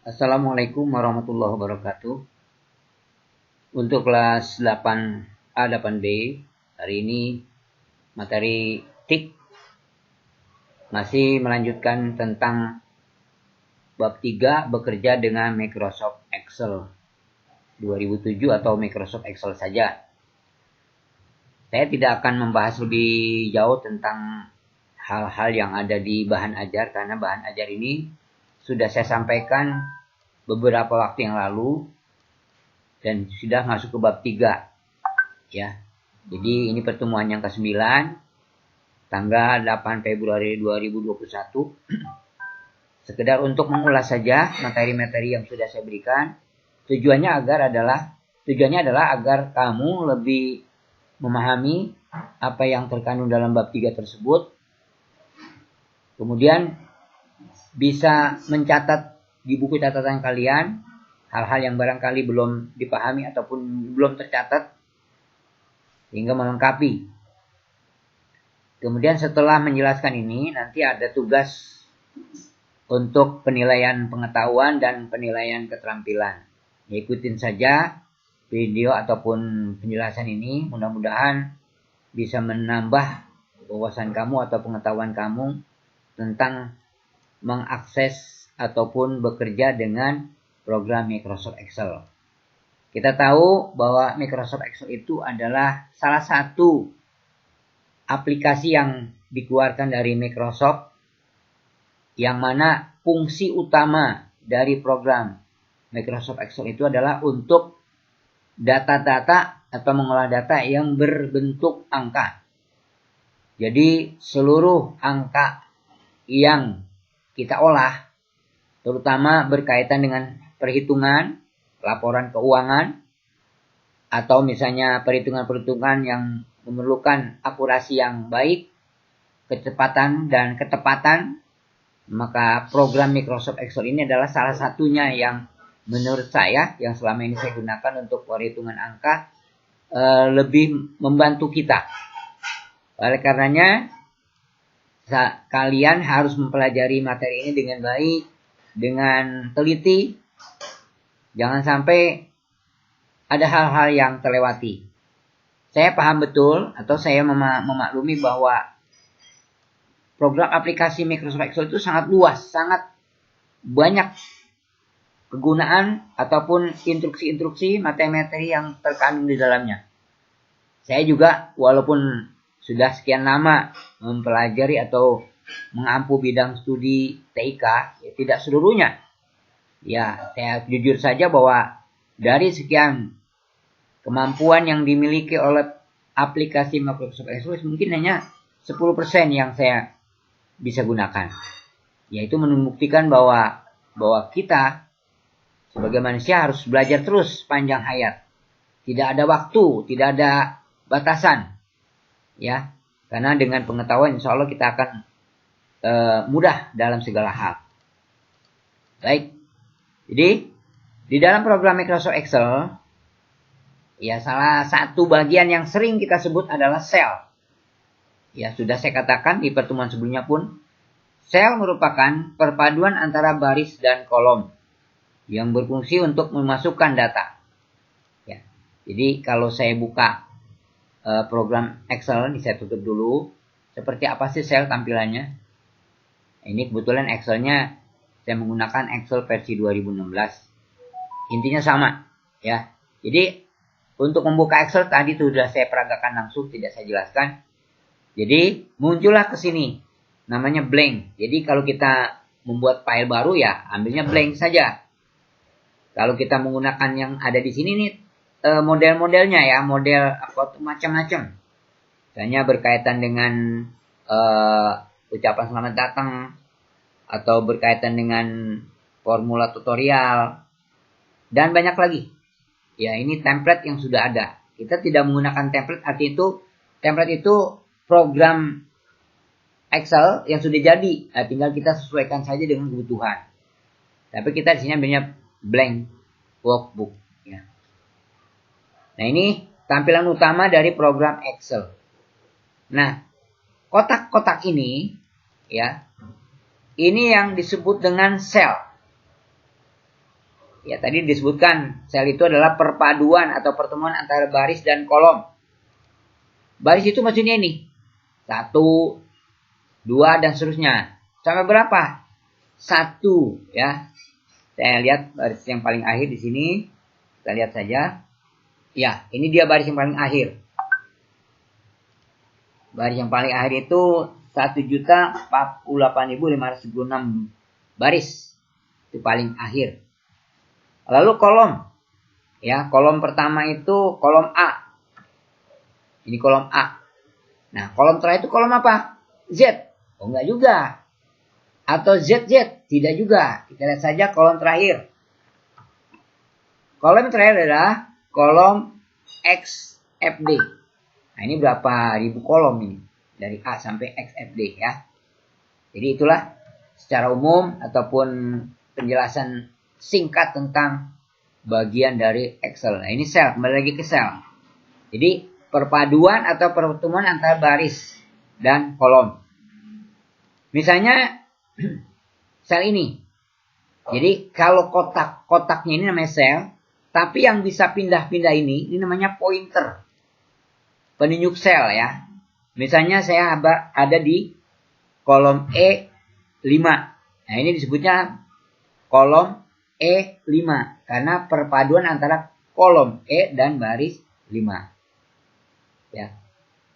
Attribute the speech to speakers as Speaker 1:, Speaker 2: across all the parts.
Speaker 1: Assalamualaikum warahmatullahi wabarakatuh. Untuk kelas 8A 8B, hari ini materi TIK masih melanjutkan tentang bab 3 bekerja dengan Microsoft Excel 2007 atau Microsoft Excel saja. Saya tidak akan membahas lebih jauh tentang hal-hal yang ada di bahan ajar karena bahan ajar ini sudah saya sampaikan beberapa waktu yang lalu dan sudah masuk ke bab 3 ya. Jadi ini pertemuan yang ke-9 tanggal 8 Februari 2021. Sekedar untuk mengulas saja materi-materi yang sudah saya berikan. Tujuannya adalah agar kamu lebih memahami apa yang terkandung dalam bab 3 tersebut. Kemudian bisa mencatat di buku catatan kalian hal-hal yang barangkali belum dipahami ataupun belum tercatat hingga melengkapi. Kemudian setelah menjelaskan ini nanti ada tugas untuk penilaian pengetahuan dan penilaian keterampilan. Ya, ikutin saja video ataupun penjelasan ini, mudah-mudahan bisa menambah wawasan kamu atau pengetahuan kamu tentang mengakses ataupun bekerja dengan program Microsoft Excel. Kita tahu bahwa Microsoft Excel itu adalah salah satu aplikasi yang dikeluarkan dari Microsoft yang mana fungsi utama dari program Microsoft Excel itu adalah untuk data-data atau mengolah data yang berbentuk angka. Jadi seluruh angka yang kita olah, terutama berkaitan dengan perhitungan, laporan keuangan, atau misalnya perhitungan-perhitungan yang memerlukan akurasi yang baik, kecepatan dan ketepatan, maka program Microsoft Excel ini adalah salah satunya yang menurut saya, yang selama ini saya gunakan untuk perhitungan angka, lebih membantu kita. Oleh karenanya, kalian harus mempelajari materi ini dengan baik, dengan teliti. Jangan sampai ada hal-hal yang terlewati. Saya paham betul atau saya memaklumi bahwa program aplikasi Microsoft Excel itu sangat luas, sangat banyak kegunaan ataupun instruksi-instruksi materi-materi yang terkandung di dalamnya. Saya juga walaupun sudah sekian lama mempelajari atau mengampu bidang studi TIK, ya tidak seluruhnya. Ya, saya jujur saja bahwa dari sekian kemampuan yang dimiliki oleh aplikasi Microsoft Excel mungkin hanya 10% yang saya bisa gunakan. Yaitu membuktikan bahwa kita sebagai manusia harus belajar terus sepanjang hayat. Tidak ada waktu, tidak ada batasan. Ya, karena dengan pengetahuan insya Allah kita akan mudah dalam segala hal. Baik, jadi di dalam program Microsoft Excel, ya salah satu bagian yang sering kita sebut adalah sel. Ya sudah saya katakan di pertemuan sebelumnya pun, sel merupakan perpaduan antara baris dan kolom yang berfungsi untuk memasukkan data. Ya, jadi kalau saya buka program Excel, ini saya tutup dulu. Seperti apa sih sel tampilannya? Ini kebetulan Excelnya saya menggunakan Excel versi 2016. Intinya sama, ya. Jadi untuk membuka Excel tadi sudah saya peragakan langsung, tidak saya jelaskan. Jadi muncullah ke sini, namanya blank. Jadi kalau kita membuat file baru ya ambilnya blank saja. Kalau kita menggunakan yang ada di sini nih, model-modelnya ya, model apa macam-macam. Misalnya berkaitan dengan ucapan selamat datang atau berkaitan dengan formula tutorial dan banyak lagi. Ya, ini template yang sudah ada. Kita tidak menggunakan template, arti itu template itu program Excel yang sudah jadi. Nah, tinggal kita sesuaikan saja dengan kebutuhan. Tapi kita di sini ambilnya blank workbook. Ya. Nah, ini tampilan utama dari program Excel. Nah, kotak-kotak ini, ya, ini yang disebut dengan sel. Ya, tadi disebutkan sel itu adalah perpaduan atau pertemuan antara baris dan kolom. Baris itu maksudnya ini. 1, 2, dan seterusnya. Sampai berapa? 1, ya. Saya lihat baris yang paling akhir di sini. Kita lihat saja. Ya, ini dia baris yang paling akhir. Baris yang paling akhir itu 1.048.576 baris. Itu paling akhir. Lalu kolom. Ya, kolom pertama itu kolom A. Ini kolom A. Nah, kolom terakhir itu kolom apa? Z. Oh, enggak juga. Atau ZZ, tidak juga. Kita lihat saja kolom terakhir. Kolom terakhir adalah kolom XFD. Nah, ini berapa ribu kolom ini? Dari A sampai XFD ya. Jadi itulah secara umum ataupun penjelasan singkat tentang bagian dari Excel. Nah, ini sel, kembali lagi ke sel. Jadi perpaduan atau pertemuan antara baris dan kolom. Misalnya sel ini. Jadi kalau kotaknya ini namanya sel, tapi yang bisa pindah-pindah ini namanya pointer. Penunjuk sel ya. Misalnya saya ada di kolom E5. Nah, ini disebutnya kolom E5 karena perpaduan antara kolom E dan baris 5. Ya.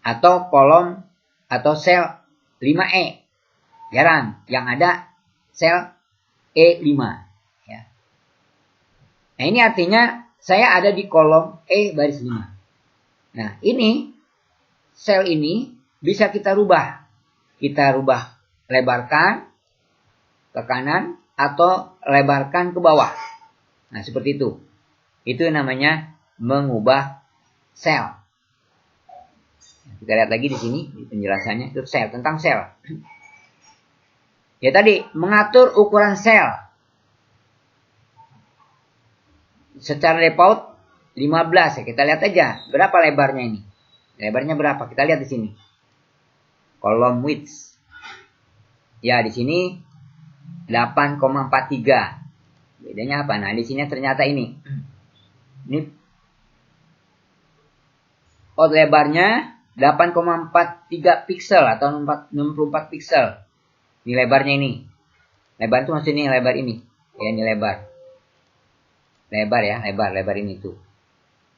Speaker 1: Atau kolom atau sel 5E. Jarang yang ada sel E5 ya. Nah, ini artinya saya ada di kolom E baris 5. Nah, ini sel ini bisa kita rubah. Kita rubah, lebarkan ke kanan atau lebarkan ke bawah. Nah, seperti itu. Itu namanya mengubah sel. Kita lihat lagi di sini di penjelasannya itu sel, tentang sel. Ya tadi, mengatur ukuran sel. Secara default 15 ya. Kita lihat aja berapa lebarnya ini. Lebarnya berapa? Kita lihat di sini. Kolom width. Ya, di sini 8,43. Bedanya apa? Nah, di sini ternyata ini. Ini lebarnya 8,43 piksel atau 64 piksel. Ini lebarnya ini. Lebar itu maksudnya lebar ini. Ya, ini lebar. Lebar ya, lebar ini tuh.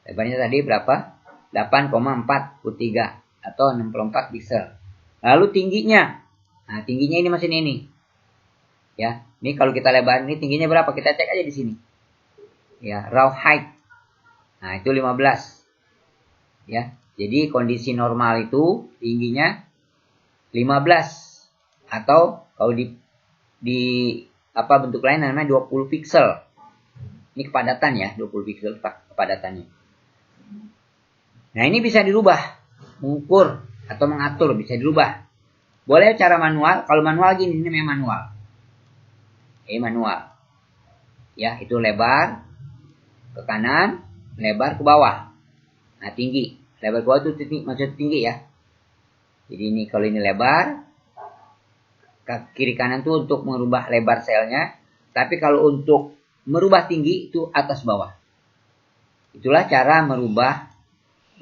Speaker 1: Lebarnya tadi berapa? 8,43 atau 64 piksel. Lalu tingginya. Nah, tingginya ini maksudnya ini. Ya, ini kalau kita lebar ini tingginya berapa? Kita cek aja di sini. Ya, raw height. Nah, itu 15. Ya, jadi kondisi normal itu tingginya 15. Atau kalau di bentuk lain namanya 20 piksel. Ini kepadatan ya, 20 piksel kepadatannya. Nah, ini bisa dirubah, mengukur atau mengatur bisa dirubah. Boleh cara manual, kalau manual gini ini memang manual. Manual. Ya, itu lebar ke kanan, lebar ke bawah. Nah, tinggi. Lebar ke bawah itu maksud tinggi ya. Jadi ini kalau ini lebar, kiri kanan tuh untuk merubah lebar selnya, tapi kalau untuk merubah tinggi itu atas bawah. Itulah cara merubah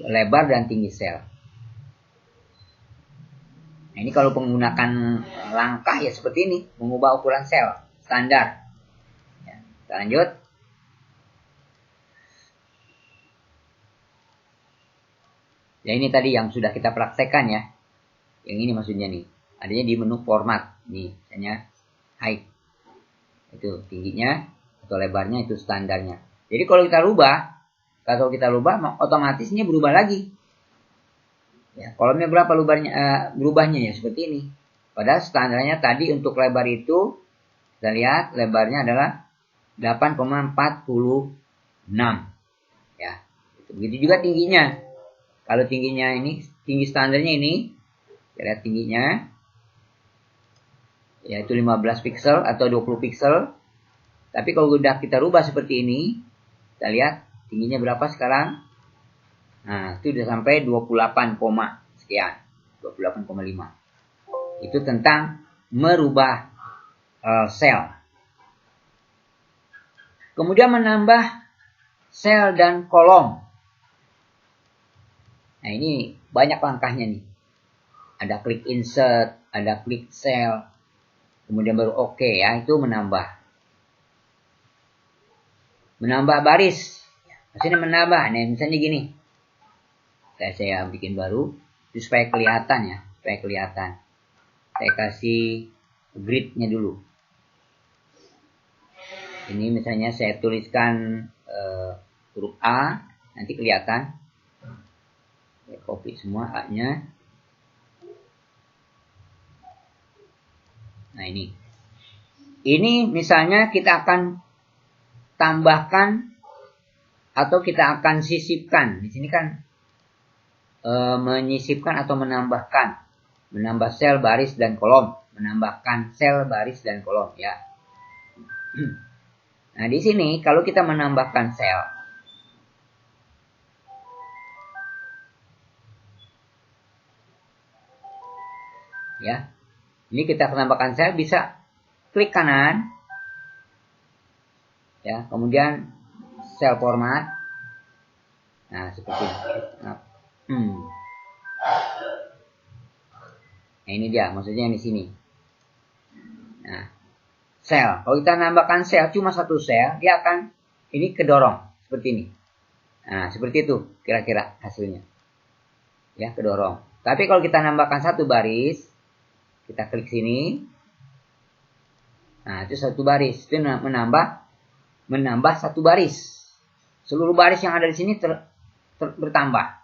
Speaker 1: lebar dan tinggi sel. Nah, ini kalau menggunakan langkah ya seperti ini, mengubah ukuran sel standar. Ya, kita lanjut. Ya, ini tadi yang sudah kita praktekkan ya. Yang ini maksudnya nih. Adanya di menu format. Nih, misalnya height. Itu tingginya atau lebarnya itu standarnya. Jadi kalau kita rubah, otomatis ini berubah lagi. Ya, kolomnya berapa berubahnya ya seperti ini. Padahal standarnya tadi untuk lebar itu kita lihat lebarnya adalah 8,46. Ya. Begitu juga tingginya. Kalau tingginya ini, tinggi standarnya ini, kita lihat tingginya yaitu 15 piksel atau 20 piksel. Tapi kalau udah kita rubah seperti ini, kita lihat tingginya berapa sekarang. Nah, itu udah sampai 28, sekian. 28,5. Itu tentang merubah sel. Kemudian menambah sel dan kolom. Nah, ini banyak langkahnya nih. Ada klik insert, ada klik cell, kemudian baru oke ya, itu menambah. Menambah baris. Maksudnya menambah. Nah, misalnya gini. Saya bikin baru supaya kelihatan ya, supaya kelihatan. Saya kasih gridnya dulu. Ini misalnya saya tuliskan huruf A, nanti kelihatan. Saya copy semua A-nya. Nah, ini misalnya kita akan tambahkan atau kita akan sisipkan. Di sini kan menyisipkan atau menambahkan, menambah sel, baris, dan kolom, menambahkan sel, baris, dan kolom ya. Nah, di sini kalau kita menambahkan sel, ya, ini kita menambahkan sel, bisa klik kanan, ya, kemudian sel format. Nah, seperti ini. Nah, ini dia, maksudnya yang di sini. Nah, sel. Kalau kita nambahkan sel, cuma satu sel, dia akan ini kedorong seperti ini. Nah, seperti itu kira-kira hasilnya. Ya, kedorong. Tapi kalau kita nambahkan satu baris, kita klik sini. Nah, itu satu baris. Itu menambah satu baris. Seluruh baris yang ada di sini bertambah.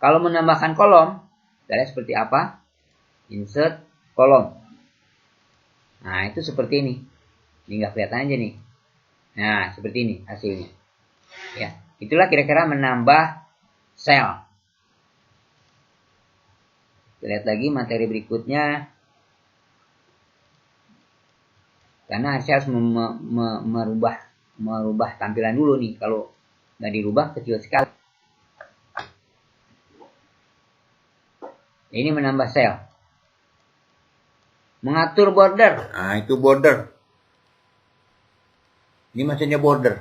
Speaker 1: Kalau menambahkan kolom, kita lihat seperti apa? Insert kolom. Nah, itu seperti ini. Ini nggak kelihatan aja nih. Nah, seperti ini hasilnya. Ya, itulah kira-kira menambah sel. Kita lihat lagi materi berikutnya. Karena saya harus merubah tampilan dulu nih. Kalau nggak dirubah kecil sekali. Ini menambah sel. Mengatur border. Nah, itu border. Ini maksudnya border.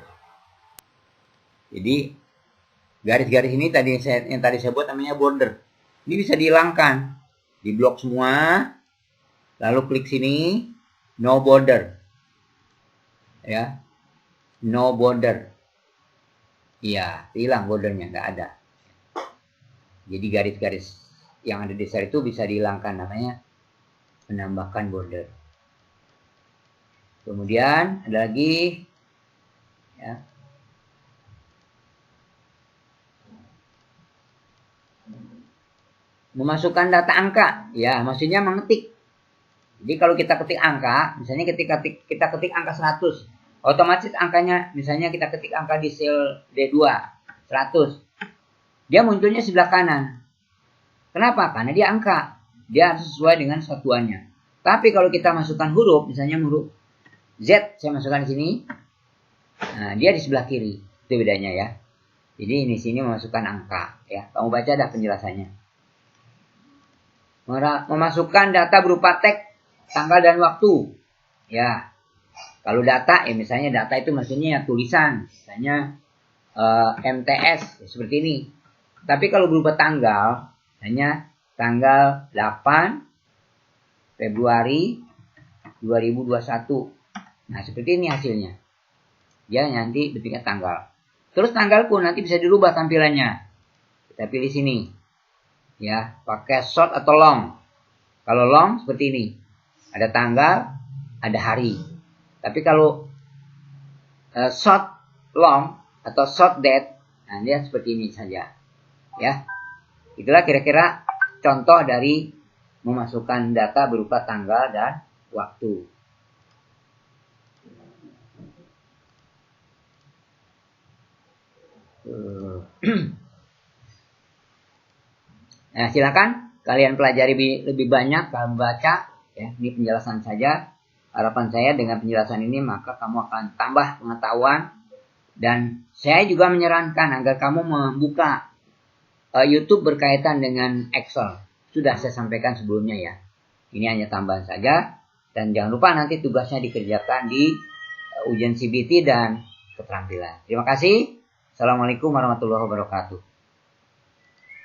Speaker 1: Jadi garis-garis ini yang tadi saya buat namanya border. Ini bisa dihilangkan. Di blok semua. Lalu klik sini, no border. Ya. No border. Iya, hilang bordernya, nggak ada. Jadi garis-garis yang ada di sel itu bisa dihilangkan, namanya menambahkan border. Kemudian ada lagi ya, memasukkan data angka. Ya, maksudnya mengetik. Jadi kalau kita ketik angka, misalnya kita ketik angka 100, otomatis angkanya, misalnya kita ketik angka di sel D2 100, dia munculnya sebelah kanan. Kenapa? Karena dia angka. Dia harus sesuai dengan satuannya. Tapi kalau kita masukkan huruf, misalnya huruf Z, saya masukkan di sini. Nah, dia di sebelah kiri. Itu bedanya ya. Jadi di sini memasukkan angka. Ya, kamu baca dah penjelasannya. Memasukkan data berupa teks, tanggal dan waktu. Ya. Kalau data, ya misalnya data itu maksudnya tulisan. Misalnya MTS, ya, seperti ini. Tapi kalau berupa tanggal, hanya tanggal 8 Februari 2021. Nah, seperti ini hasilnya. Ya, nanti bentuknya tanggal. Terus tanggal pun nanti bisa dirubah tampilannya. Kita pilih sini. Ya, pakai short atau long. Kalau long seperti ini. Ada tanggal, ada hari. Tapi kalau short long atau short date, nah dia seperti ini saja. Ya. Itulah kira-kira contoh dari memasukkan data berupa tanggal dan waktu. Nah, silakan kalian pelajari lebih banyak, kalian baca. Ya, ini penjelasan saja. Harapan saya dengan penjelasan ini maka kamu akan tambah pengetahuan. Dan saya juga menyarankan agar kamu membuka YouTube berkaitan dengan Excel. Sudah saya sampaikan sebelumnya ya. Ini hanya tambahan saja. Dan jangan lupa nanti tugasnya dikerjakan di ujian CBT dan keterampilan. Terima kasih. Assalamualaikum warahmatullahi wabarakatuh.